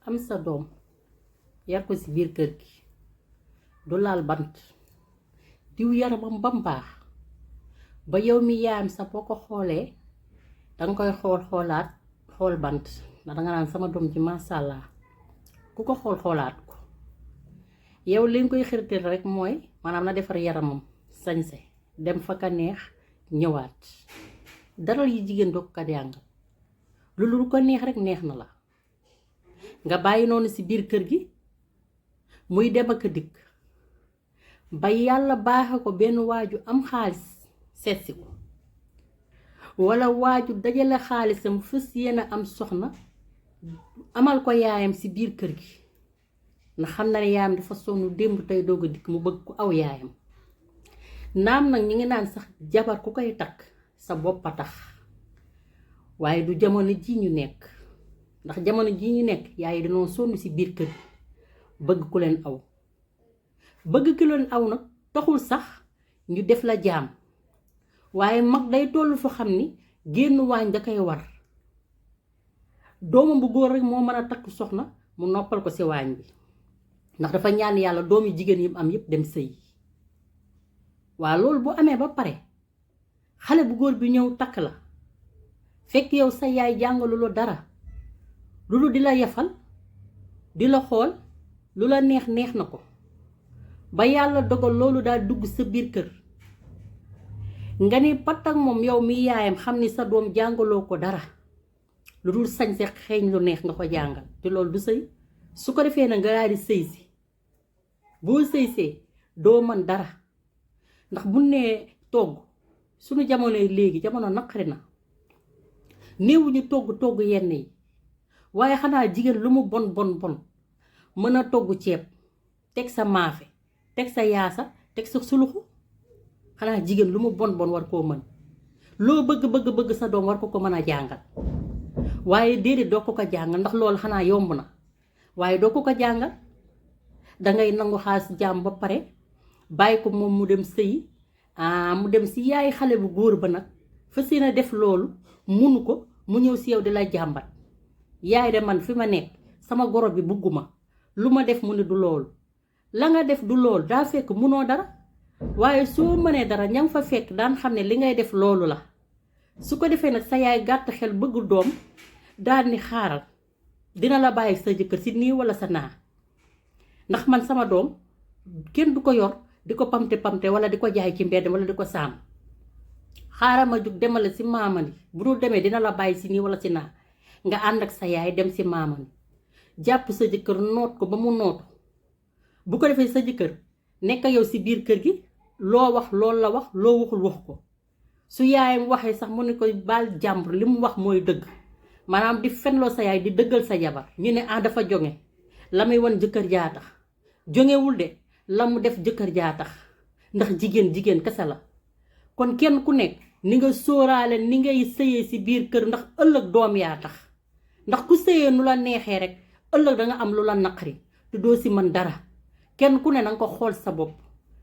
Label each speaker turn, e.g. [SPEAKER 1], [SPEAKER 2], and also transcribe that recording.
[SPEAKER 1] am sa doom yar ko ci biir kër gi du laal bant diw yaramam bam baax ba yow mi yaayam sa boo ko xoolee danga koy xoolaat xool bant ndax danga naan sama doom ji masàllaa ku ko xoolaat ko yow li nga koy xirtal rek mooy maanaam na defar yaramam sañse dem fa ka neex ñëwaat dara yi jigéen doo ko jàngal lu ko neex rek neex na la nga bàyyi noonu ci biir kër gi muy dem ak dikk ba yàlla baaxe ko benn waaju am xaalis seetsi ko walla waaju dajale xaalisam fës yéen a am soxna amal ko yaayam ci biir kër gi ndax xam na ne yaayam dafa sonn démb tey doog a dikk mu bëgg ko aw yaayam naam nag ñi ngi naan sax jabar ku koy takk sa bopp a tax waaye du jamono ji ñu nekk ndax jamono ji ñu nekk yaay dañoo sonn ci biir kër bëgg ku leen aw bëgg ku leen aw nag taxul sax ñu def la jaam waaye mag day tollu fa xam ni génn waañ da koy war doomam bu góor rek moo mën a takk soxna mu noppal ko ci waañ bi ndax dafa ñaan yàlla doomi jigéen yi am yépp dem sëy waa loolu bu amee ba pare xale bu góor bi ñëw takk la fekk yow sa yaay jàngalu la dara lu di la yefal di la xool lu la neex neex na ko ba yàlla dogal loolu daal dugg sa biir kër nga ni patak moom yow mi yaayam xam ni sa doom jàngaloo ko dara lu dul sañse xeeñ lu neex nga ko jàngal te loolu du sëy su ko defee na nga daal di sëy si boo sëy see doo mën dara ndax bu nee togg suñu jamonoy léegi jamono naqari na néewuñu togg yenn yi waaye xanaa jigéen lu mu bon mën a togg ceeb teg sa maafe teg sa yaasa teg sa suluxu xanaa jigéen lu mu bon war koo mën loo bëgg sa doom war ko mën a jàngal waaye déedéet doo ko jàngal ndax loolu xanaa yomb na waaye doo ko jàngal dangay nangu xaalis jaam ba pare bàyyi ko moom mu dem sëyi mu dem ci yaay xale bu góor ba nag fas yéene def loolu munu ko mu ñëw ci yow di la jàmbat yaay de man fi ma nekk sama goro bi bugguma lu ma def mu ne du loolu la nga def du loolu daa fekk munoo dara waaye soo mënee dara ña nga fa fekk daan xam ne li ngay def loolu la su ko defee nag sa yaay gàtt xel bëgg doom daal ni xaaral dina la bàyyi sa jëkkër ci nii walla sa naa ndax man sama doom kenn du ko yor di ko pamte walla di ko jaay ci mbedd walla di ko saam xaaral ma jug demale ci maamani bu dul demee dina la bàyyi ci nii walla ci naa nga ànd ak sa yaay dem ci maamani jàpp sa jëkkër noot ko ba mu nootu bu ko defee sa jëkkër nekk yow ci biir kër gi loo wax loolu la wax loo waxul wax ko su yaayam waxee sax mu ne koy baal jàmbur li mu wax mooy dëgg maanaam di fenloo sa yaay di dëggal sa jabar ñu ne dafa jonge la muy wan jëkkër jaa tax jongewul de la mu def jëkkër jaa tax ndax jigéen kese la kon kenn ku nekk ni nga sóoraale ni ngay sëyee ci biir kër ndax ëllëg doom yaa tax ndax ku sëyee nu la neexee rek ëllëg danga am lu la naqari te doo ci mën dara kenn ku ne nanga ko xool sa bopp